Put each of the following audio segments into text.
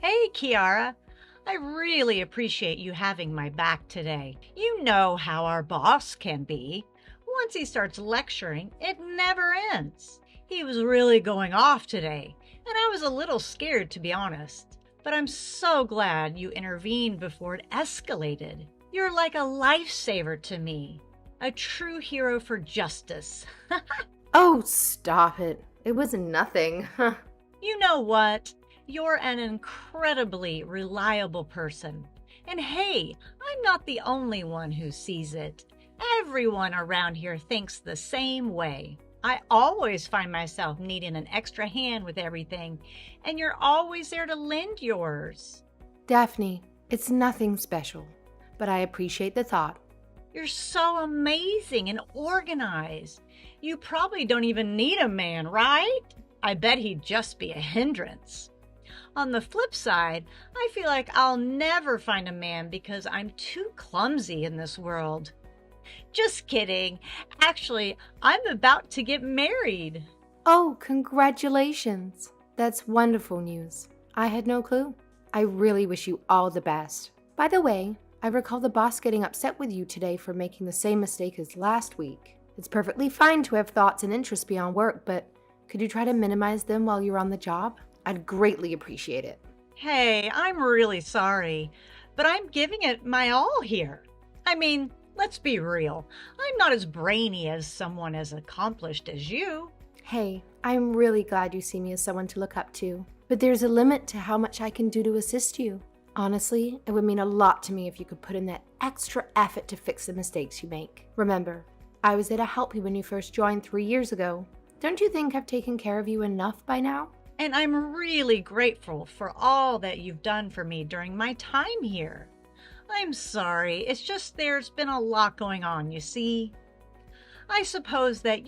Hey, Kiara. I really appreciate you having my back today. You know how our boss can be. Once he starts lecturing, it never ends. He was really going off today, and I was a little scared, to be honest. But I'm so glad you intervened before it escalated. You're like a lifesaver to me, a true hero for justice. Oh, stop it. It was nothing. You know what? You're an incredibly reliable person. And hey, I'm not the only one who sees it. Everyone around here thinks the same way. I always find myself needing an extra hand with everything, and you're always there to lend yours. Daphne, it's nothing special, but I appreciate the thought. You're so amazing and organized. You probably don't even need a man, right? I bet he'd just be a hindrance. On the flip side, I feel like I'll never find a man because I'm too clumsy in this world. Just kidding. Actually, I'm about to get married. Oh, congratulations. That's wonderful news. I had no clue. I really wish you all the best. By the way, I recall the boss getting upset with you today for making the same mistake as last week. It's perfectly fine to have thoughts and interests beyond work, but could you try to minimize them while you're on the job? I'd greatly appreciate it. Hey, I'm really sorry, but I'm giving it my all here. I mean, let's be real. I'm not as brainy as someone as accomplished as you. Hey, I'm really glad you see me as someone to look up to, but there's a limit to how much I can do to assist you. Honestly, it would mean a lot to me if you could put in that extra effort to fix the mistakes you make. Remember, I was there to help you when you first joined 3 years ago. Don't you think I've taken care of you enough by now? And I'm really grateful for all that you've done for me during my time here. I'm sorry, it's just there's been a lot going on, you see. I suppose that,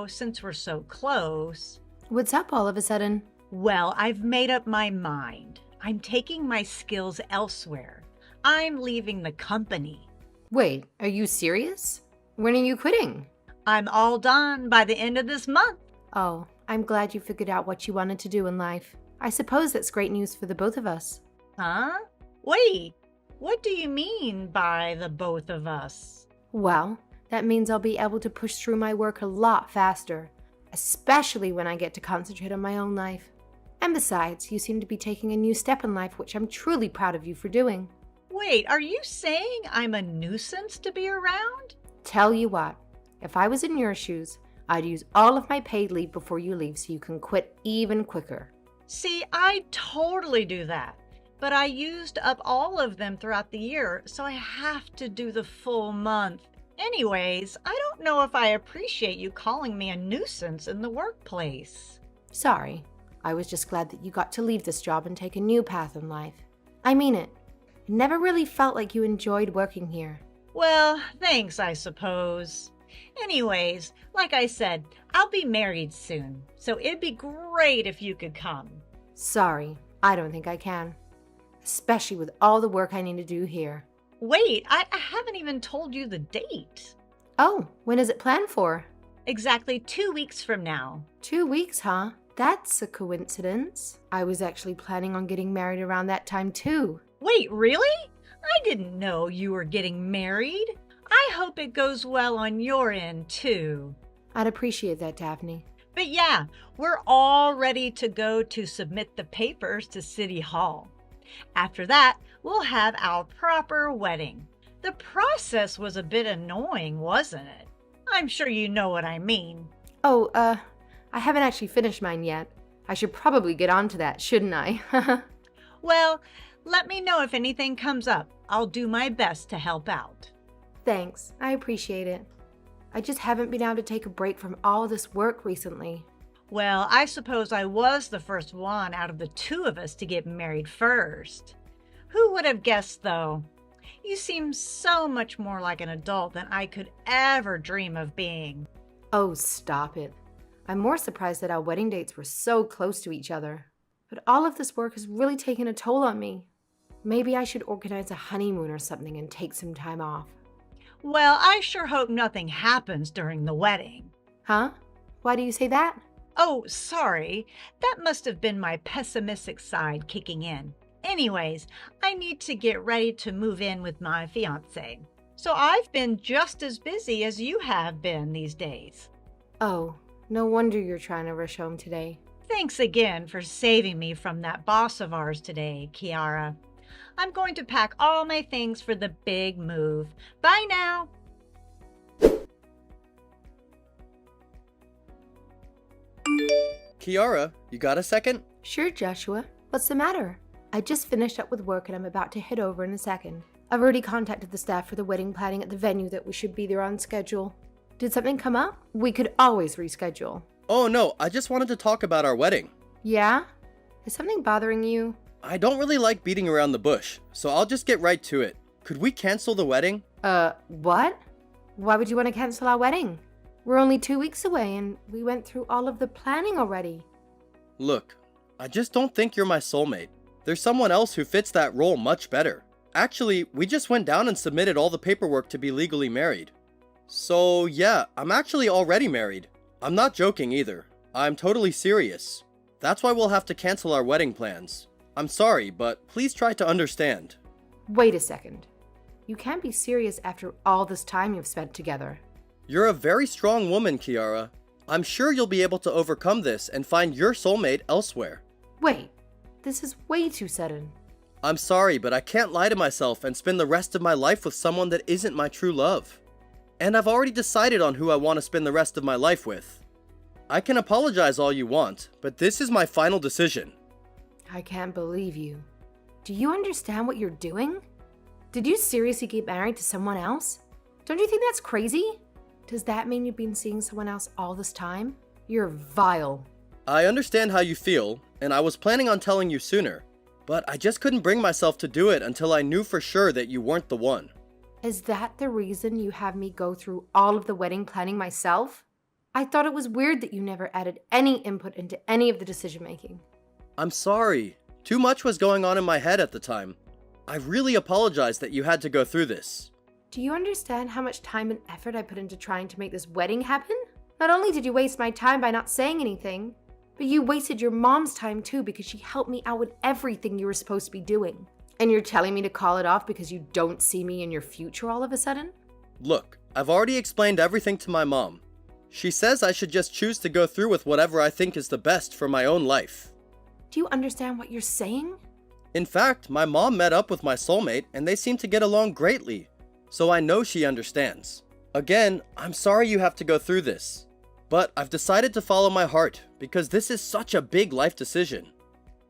since we're so close. What's up all of a sudden? Well, I've made up my mind. I'm taking my skills elsewhere. I'm leaving the company. Wait, are you serious? When are you quitting? I'm all done by the end of this month. Oh, I'm glad you figured out what you wanted to do in life. I suppose that's great news for the both of us. Huh? Wait, what do you mean by the both of us? Well, that means I'll be able to push through my work a lot faster, especially when I get to concentrate on my own life. And besides, you seem to be taking a new step in life, which I'm truly proud of you for doing. Wait, are you saying I'm a nuisance to be around? Tell you what, if I was in your shoes, I'd use all of my paid leave before you leave so you can quit even quicker. See, I totally do that. But I used up all of them throughout the year, so I have to do the full month. Anyways, I don't know if I appreciate you calling me a nuisance in the workplace. Sorry, I was just glad that you got to leave this job and take a new path in life. I mean it. It never really felt like you enjoyed working here. Well, thanks, I suppose. Anyways, like I said, I'll be married soon, so it'd be great if you could come. Sorry, I don't think I can. Especially with all the work I need to do here. Wait, I haven't even told you the date. Oh, when is it planned for? Exactly 2 weeks from now. 2 weeks, huh? That's a coincidence. I was actually planning on getting married around that time too. Wait, really? I didn't know you were getting married. I hope it goes well on your end too. I'd appreciate that, Daphne. But yeah, we're all ready to go to submit the papers to City Hall. After that, we'll have our proper wedding. The process was a bit annoying, wasn't it? I'm sure you know what I mean. Oh, I haven't actually finished mine yet. I should probably get on to that, shouldn't I? Well, let me know if anything comes up. I'll do my best to help out. Thanks, I appreciate it. I just haven't been able to take a break from all this work recently. Well, I suppose I was the first one out of the two of us to get married first. Who would have guessed, though? You seem so much more like an adult than I could ever dream of being. Oh, stop it. I'm more surprised that our wedding dates were so close to each other. But all of this work has really taken a toll on me. Maybe I should organize a honeymoon or something and take some time off. Well, I sure hope nothing happens during the wedding. Huh? Why do you say that? Oh, sorry. That must have been my pessimistic side kicking in. Anyways, I need to get ready to move in with my fiancé. So I've been just as busy as you have been these days. Oh, no wonder you're trying to rush home today. Thanks again for saving me from that boss of ours today, Kiara. I'm going to pack all my things for the big move. Bye now. Kiara, you got a second? Sure, Joshua. What's the matter? I just finished up with work and I'm about to head over in a second. I've already contacted the staff for the wedding planning at the venue that we should be there on schedule. Did something come up? We could always reschedule. Oh no, I just wanted to talk about our wedding. Yeah? Is something bothering you? I don't really like beating around the bush, so I'll just get right to it. Could we cancel the wedding? What? Why would you want to cancel our wedding? We're only 2 weeks away and we went through all of the planning already. Look, I just don't think you're my soulmate. There's someone else who fits that role much better. Actually, we just went down and submitted all the paperwork to be legally married. So yeah, I'm actually already married. I'm not joking either. I'm totally serious. That's why we'll have to cancel our wedding plans. I'm sorry, but please try to understand. Wait a second. You can't be serious after all this time you've spent together. You're a very strong woman, Kiara. I'm sure you'll be able to overcome this and find your soulmate elsewhere. Wait, this is way too sudden. I'm sorry, but I can't lie to myself and spend the rest of my life with someone that isn't my true love. And I've already decided on who I want to spend the rest of my life with. I can apologize all you want, but this is my final decision. I can't believe you. Do you understand what you're doing? Did you seriously get married to someone else? Don't you think that's crazy? Does that mean you've been seeing someone else all this time? You're vile. I understand how you feel, and I was planning on telling you sooner, but I just couldn't bring myself to do it until I knew for sure that you weren't the one. Is that the reason you have me go through all of the wedding planning myself? I thought it was weird that you never added any input into any of the decision making. I'm sorry. Too much was going on in my head at the time. I really apologize that you had to go through this. Do you understand how much time and effort I put into trying to make this wedding happen? Not only did you waste my time by not saying anything, but you wasted your mom's time too because she helped me out with everything you were supposed to be doing. And you're telling me to call it off because you don't see me in your future all of a sudden? Look, I've already explained everything to my mom. She says I should just choose to go through with whatever I think is the best for my own life. Do you understand what you're saying? In fact, my mom met up with my soulmate and they seem to get along greatly, so I know she understands. Again, I'm sorry you have to go through this, but I've decided to follow my heart because this is such a big life decision.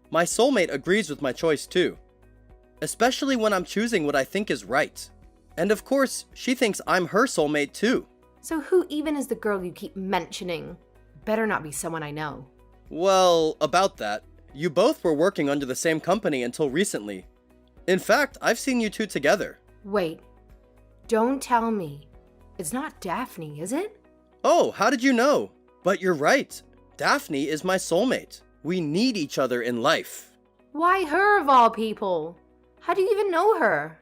My soulmate agrees with my choice too, especially when I'm choosing what I think is right. And of course, she thinks I'm her soulmate too. So who even is the girl you keep mentioning? Better not be someone I know. Well, about that, you both were working under the same company until recently. In fact, I've seen you two together. Wait, don't tell me. It's not Daphne, is it? Oh, how did you know? But you're right. Daphne is my soulmate. We need each other in life. Why her of all people? How do you even know her?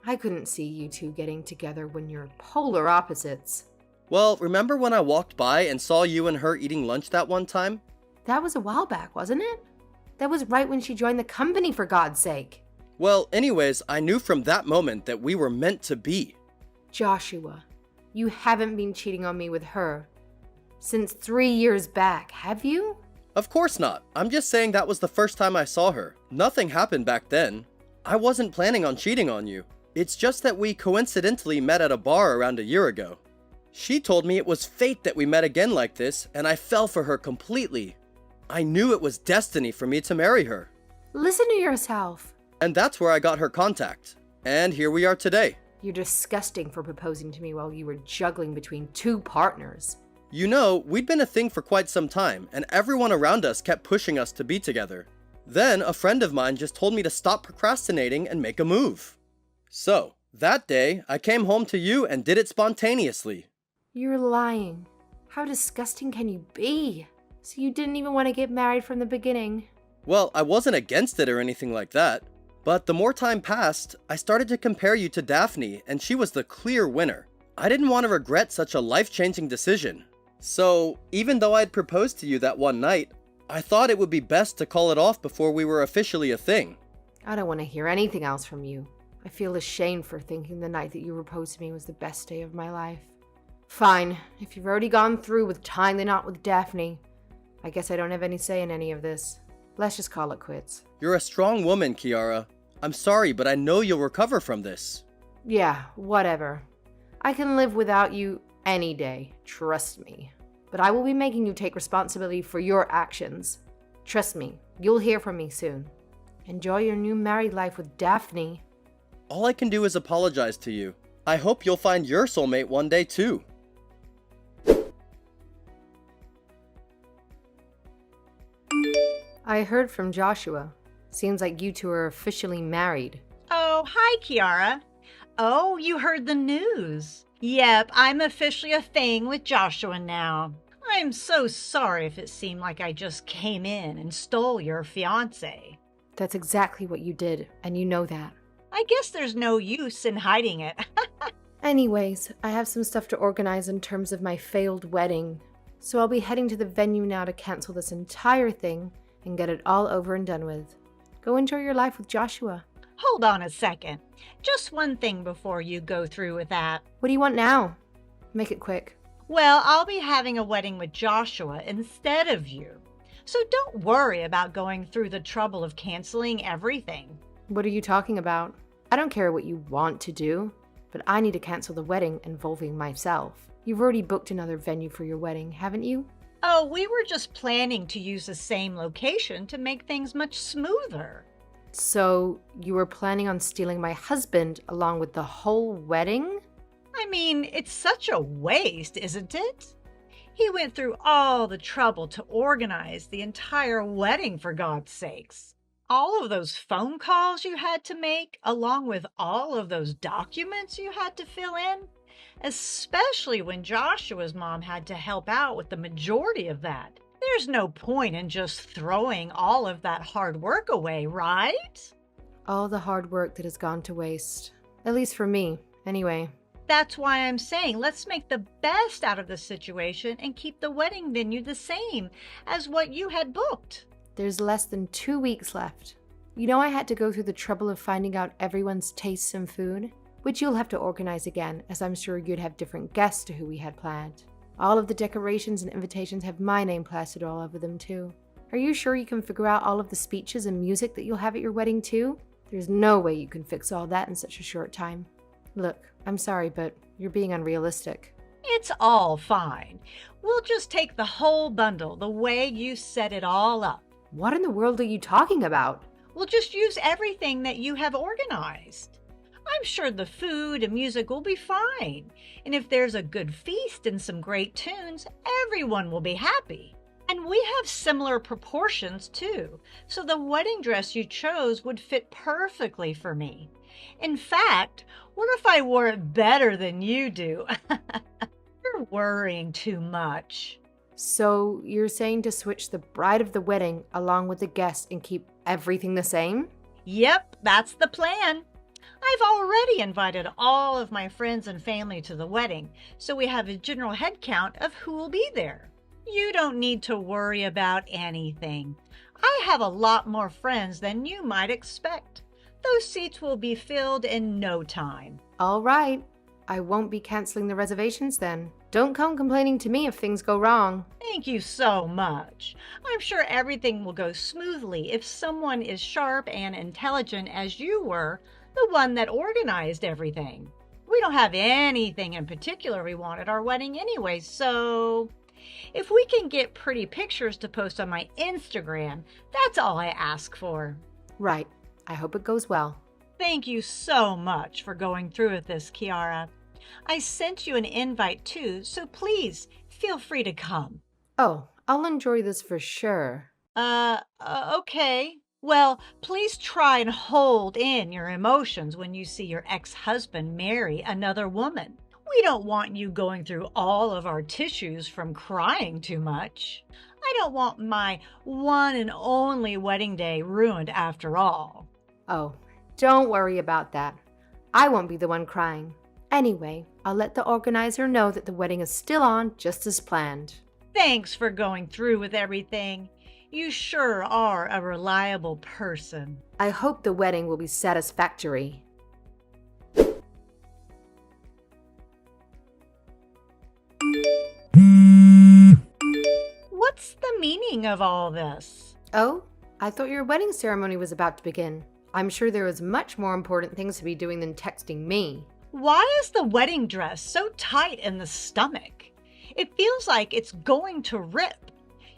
I couldn't see you two getting together when you're polar opposites. Well, remember when I walked by and saw you and her eating lunch that one time? That was a while back, wasn't it? That was right when she joined the company, for God's sake. Well, anyways, I knew from that moment that we were meant to be. Joshua, you haven't been cheating on me with her since 3 years back, have you? Of course not. I'm just saying that was the first time I saw her. Nothing happened back then. I wasn't planning on cheating on you. It's just that we coincidentally met at a bar around a year ago. She told me it was fate that we met again like this, and I fell for her completely. I knew it was destiny for me to marry her. Listen to yourself. And that's where I got her contact. And here we are today. You're disgusting for proposing to me while you were juggling between 2 partners. You know, we'd been a thing for quite some time, and everyone around us kept pushing us to be together. Then a friend of mine just told me to stop procrastinating and make a move. So, that day, I came home to you and did it spontaneously. You're lying. How disgusting can you be? So you didn't even want to get married from the beginning. Well, I wasn't against it or anything like that. But the more time passed, I started to compare you to Daphne, and she was the clear winner. I didn't want to regret such a life-changing decision. So, even though I'd proposed to you that one night, I thought it would be best to call it off before we were officially a thing. I don't want to hear anything else from you. I feel ashamed for thinking the night that you proposed to me was the best day of my life. Fine, if you've already gone through with tying the knot with Daphne, I guess I don't have any say in any of this. Let's just call it quits. You're a strong woman, Kiara. I'm sorry, but I know you'll recover from this. Yeah, whatever. I can live without you any day, trust me. But I will be making you take responsibility for your actions. Trust me, you'll hear from me soon. Enjoy your new married life with Daphne. All I can do is apologize to you. I hope you'll find your soulmate one day too. I heard from Joshua. Seems like you two are officially married. Oh, hi, Kiara. Oh, you heard the news. Yep, I'm officially a thing with Joshua now. I'm so sorry if it seemed like I just came in and stole your fiancé. That's exactly what you did, and you know that. I guess there's no use in hiding it. Anyways, I have some stuff to organize in terms of my failed wedding, so I'll be heading to the venue now to cancel this entire thing and get it all over and done with. Go enjoy your life with Joshua. Hold on a second. Just one thing before you go through with that. What do you want now? Make it quick. Well, I'll be having a wedding with Joshua instead of you. So don't worry about going through the trouble of canceling everything. What are you talking about? I don't care what you want to do, but I need to cancel the wedding involving myself. You've already booked another venue for your wedding, haven't you? Oh, we were just planning to use the same location to make things much smoother. So you were planning on stealing my husband along with the whole wedding? I mean, it's such a waste, isn't it? He went through all the trouble to organize the entire wedding, for God's sakes. All of those phone calls you had to make, along with all of those documents you had to fill in, especially when Joshua's mom had to help out with the majority of that. There's no point in just throwing all of that hard work away, right? All the hard work that has gone to waste. At least for me, anyway. That's why I'm saying let's make the best out of the situation and keep the wedding venue the same as what you had booked. There's less than 2 weeks left. You know I had to go through the trouble of finding out everyone's tastes in food, which you'll have to organize again, as I'm sure you'd have different guests to who we had planned. All of the decorations and invitations have my name plastered all over them too. Are you sure you can figure out all of the speeches and music that you'll have at your wedding too? There's no way you can fix all that in such a short time. Look, I'm sorry, but you're being unrealistic. It's all fine. We'll just take the whole bundle the way you set it all up. What in the world are you talking about? We'll just use everything that you have organized. I'm sure the food and music will be fine. And if there's a good feast and some great tunes, everyone will be happy. And we have similar proportions too, so the wedding dress you chose would fit perfectly for me. In fact, what if I wore it better than you do? You're worrying too much. So you're saying to switch the bride of the wedding along with the guests and keep everything the same? Yep, that's the plan. I've already invited all of my friends and family to the wedding, so we have a general head count of who will be there. You don't need to worry about anything. I have a lot more friends than you might expect. Those seats will be filled in no time. All right. I won't be canceling the reservations then. Don't come complaining to me if things go wrong. Thank you so much. I'm sure everything will go smoothly if someone is sharp and intelligent as you were, the one that organized everything. We don't have anything in particular we want at our wedding anyway, so if we can get pretty pictures to post on my Instagram, that's all I ask for. Right. I hope it goes well. Thank you so much for going through with this, Kiara. I sent you an invite too, so please feel free to come. Oh, I'll enjoy this for sure. Okay. Well, please try and hold in your emotions when you see your ex-husband marry another woman. We don't want you going through all of our tissues from crying too much. I don't want my one and only wedding day ruined after all. Oh, don't worry about that. I won't be the one crying. Anyway, I'll let the organizer know that the wedding is still on just as planned. Thanks for going through with everything. You sure are a reliable person. I hope the wedding will be satisfactory. What's the meaning of all this? Oh, I thought your wedding ceremony was about to begin. I'm sure there was much more important things to be doing than texting me. Why is the wedding dress so tight in the stomach? It feels like it's going to rip.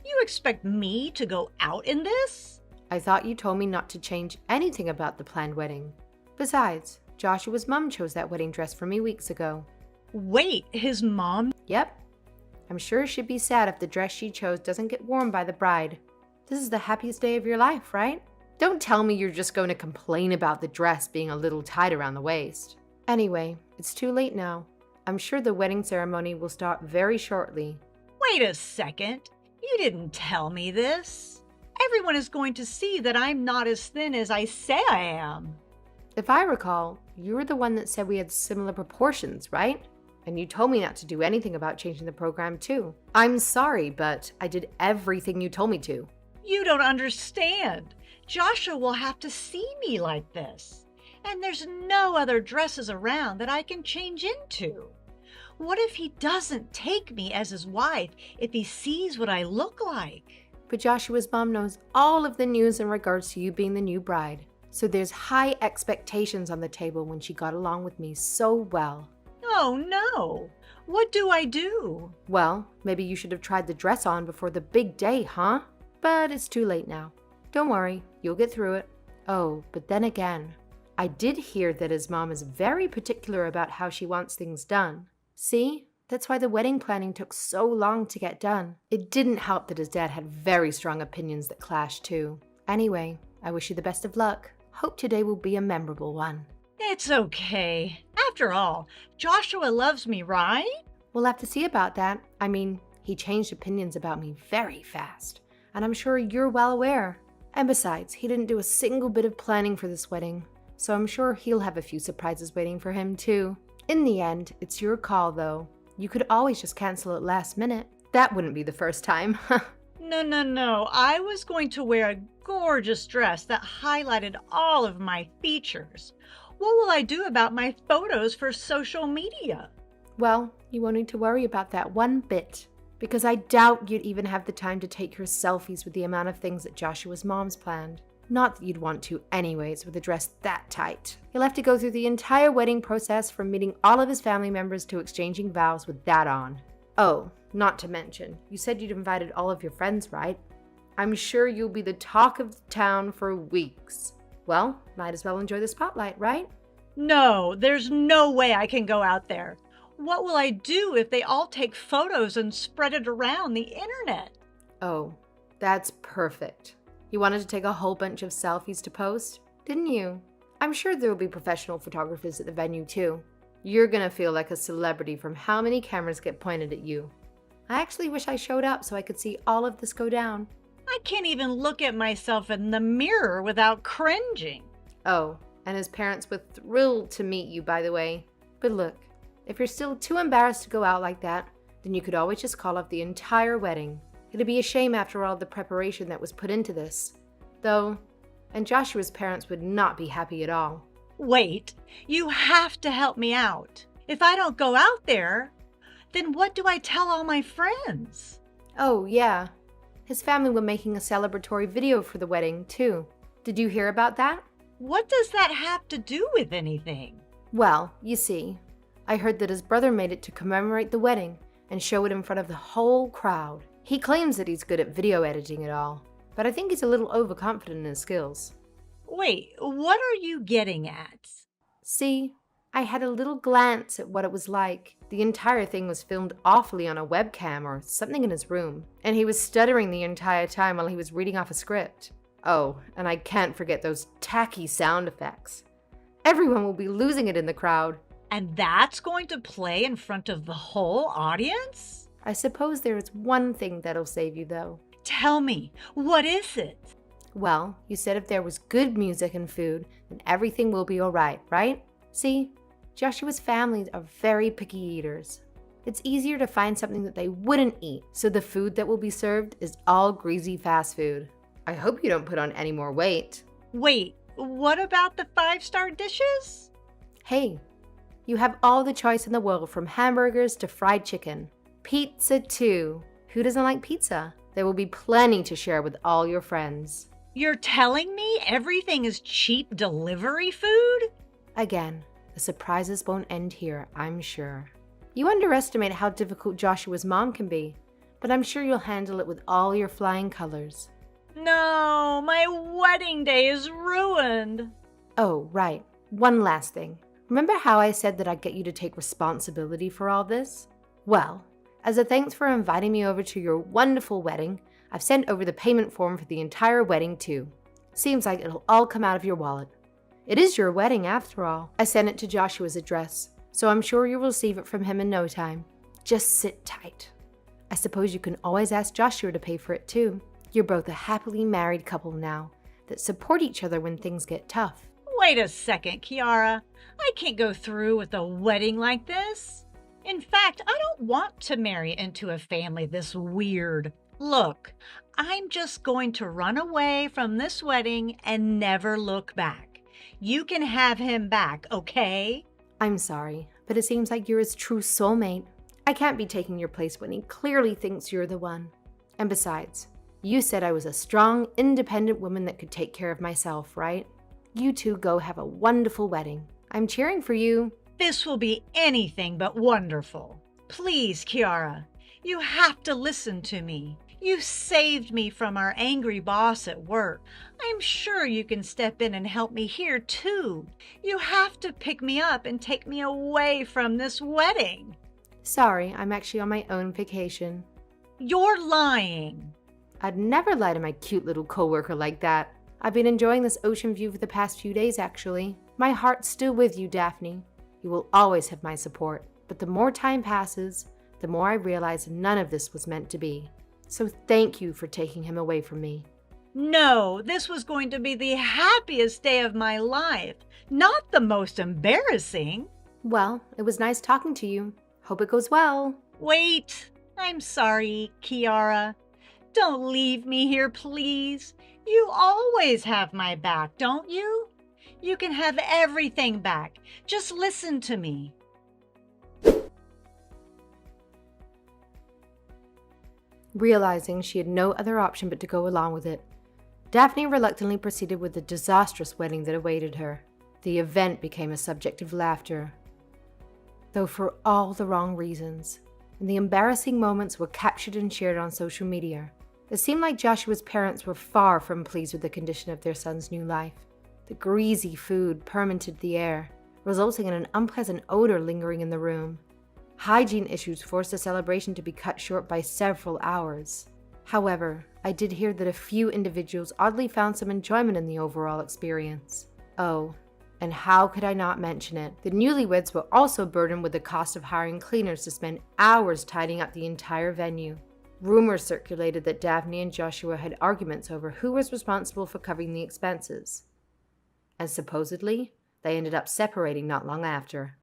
You expect me to go out in this? I thought you told me not to change anything about the planned wedding. Besides, Joshua's mom chose that wedding dress for me weeks ago. Wait, his mom? Yep. I'm sure she'd be sad if the dress she chose doesn't get worn by the bride. This is the happiest day of your life, right? Don't tell me you're just going to complain about the dress being a little tight around the waist. Anyway, it's too late now. I'm sure the wedding ceremony will start very shortly. Wait a second. You didn't tell me this. Everyone is going to see that I'm not as thin as I say I am. If I recall, you were the one that said we had similar proportions, right? And you told me not to do anything about changing the program too. I'm sorry, but I did everything you told me to. You don't understand. Joshua will have to see me like this. And there's no other dresses around that I can change into. What if he doesn't take me as his wife if he sees what I look like? But Joshua's mom knows all of the news in regards to you being the new bride. So there's high expectations on the table when she got along with me so well. Oh no! What do I do? Well, maybe you should have tried the dress on before the big day, huh? But it's too late now. Don't worry, you'll get through it. Oh, but then again, I did hear that his mom is very particular about how she wants things done. See? That's why the wedding planning took so long to get done. It didn't help that his dad had very strong opinions that clashed too. Anyway, I wish you the best of luck. Hope today will be a memorable one. It's okay. After all, Joshua loves me, right? We'll have to see about that. I mean, he changed opinions about me very fast. And I'm sure you're well aware. And besides, he didn't do a single bit of planning for this wedding. So I'm sure he'll have a few surprises waiting for him too. In the end, it's your call though. You could always just cancel it last minute. That wouldn't be the first time. No. I was going to wear a gorgeous dress that highlighted all of my features. What will I do about my photos for social media? Well, you won't need to worry about that one bit. Because I doubt you'd even have the time to take your selfies with the amount of things that Joshua's mom's planned. Not that you'd want to anyways with a dress that tight. He'll have to go through the entire wedding process from meeting all of his family members to exchanging vows with that on. Oh, not to mention, you said you'd invited all of your friends, right? I'm sure you'll be the talk of the town for weeks. Well, might as well enjoy the spotlight, right? No, there's no way I can go out there. What will I do if they all take photos and spread it around the internet? Oh, that's perfect. You wanted to take a whole bunch of selfies to post, didn't you? I'm sure there will be professional photographers at the venue too. You're gonna feel like a celebrity from how many cameras get pointed at you. I actually wish I showed up so I could see all of this go down. I can't even look at myself in the mirror without cringing. Oh, and his parents were thrilled to meet you, by the way. But look, if you're still too embarrassed to go out like that, then you could always just call off the entire wedding. It'd be a shame after all the preparation that was put into this. Though, and Joshua's parents would not be happy at all. Wait, you have to help me out. If I don't go out there, then what do I tell all my friends? Oh, yeah. His family were making a celebratory video for the wedding, too. Did you hear about that? What does that have to do with anything? Well, you see, I heard that his brother made it to commemorate the wedding and show it in front of the whole crowd. He claims that he's good at video editing it all, but I think he's a little overconfident in his skills. Wait, what are you getting at? See, I had a little glance at what it was like. The entire thing was filmed awfully on a webcam or something in his room, and he was stuttering the entire time while he was reading off a script. Oh, and I can't forget those tacky sound effects. Everyone will be losing it in the crowd. And that's going to play in front of the whole audience? I suppose there is one thing that'll save you, though. Tell me, what is it? Well, you said if there was good music and food, then everything will be alright, right? See, Joshua's family are very picky eaters. It's easier to find something that they wouldn't eat, so the food that will be served is all greasy fast food. I hope you don't put on any more weight. Wait, what about the 5-star dishes? Hey, you have all the choice in the world from hamburgers to fried chicken. Pizza too. Who doesn't like pizza? There will be plenty to share with all your friends. You're telling me everything is cheap delivery food? Again, the surprises won't end here, I'm sure. You underestimate how difficult Joshua's mom can be, but I'm sure you'll handle it with all your flying colors. No, my wedding day is ruined. Oh, right. One last thing. Remember how I said that I'd get you to take responsibility for all this? Well, as a thanks for inviting me over to your wonderful wedding, I've sent over the payment form for the entire wedding too. Seems like it'll all come out of your wallet. It is your wedding after all. I sent it to Joshua's address, so I'm sure you'll receive it from him in no time. Just sit tight. I suppose you can always ask Joshua to pay for it too. You're both a happily married couple now that support each other when things get tough. Wait a second, Kiara. I can't go through with a wedding like this. In fact, I don't want to marry into a family this weird. Look, I'm just going to run away from this wedding and never look back. You can have him back, okay? I'm sorry, but it seems like you're his true soulmate. I can't be taking your place when he clearly thinks you're the one. And besides, you said I was a strong, independent woman that could take care of myself, right? You two go have a wonderful wedding. I'm cheering for you. This will be anything but wonderful. Please, Kiara, you have to listen to me. You saved me from our angry boss at work. I'm sure you can step in and help me here too. You have to pick me up and take me away from this wedding. Sorry, I'm actually on my own vacation. You're lying. I'd never lie to my cute little coworker like that. I've been enjoying this ocean view for the past few days, actually. My heart's still with you, Daphne. You will always have my support. But the more time passes, the more I realize none of this was meant to be. So thank you for taking him away from me. No, this was going to be the happiest day of my life, not the most embarrassing. Well, it was nice talking to you. Hope it goes well. Wait, I'm sorry, Kiara. Don't leave me here, please. You always have my back, don't you? You can have everything back. Just listen to me. Realizing she had no other option but to go along with it, Daphne reluctantly proceeded with the disastrous wedding that awaited her. The event became a subject of laughter, though for all the wrong reasons, and the embarrassing moments were captured and shared on social media. It seemed like Joshua's parents were far from pleased with the condition of their son's new life. The greasy food permeated the air, resulting in an unpleasant odor lingering in the room. Hygiene issues forced the celebration to be cut short by several hours. However, I did hear that a few individuals oddly found some enjoyment in the overall experience. Oh, and how could I not mention it? The newlyweds were also burdened with the cost of hiring cleaners to spend hours tidying up the entire venue. Rumors circulated that Daphne and Joshua had arguments over who was responsible for covering the expenses. And supposedly, they ended up separating not long after.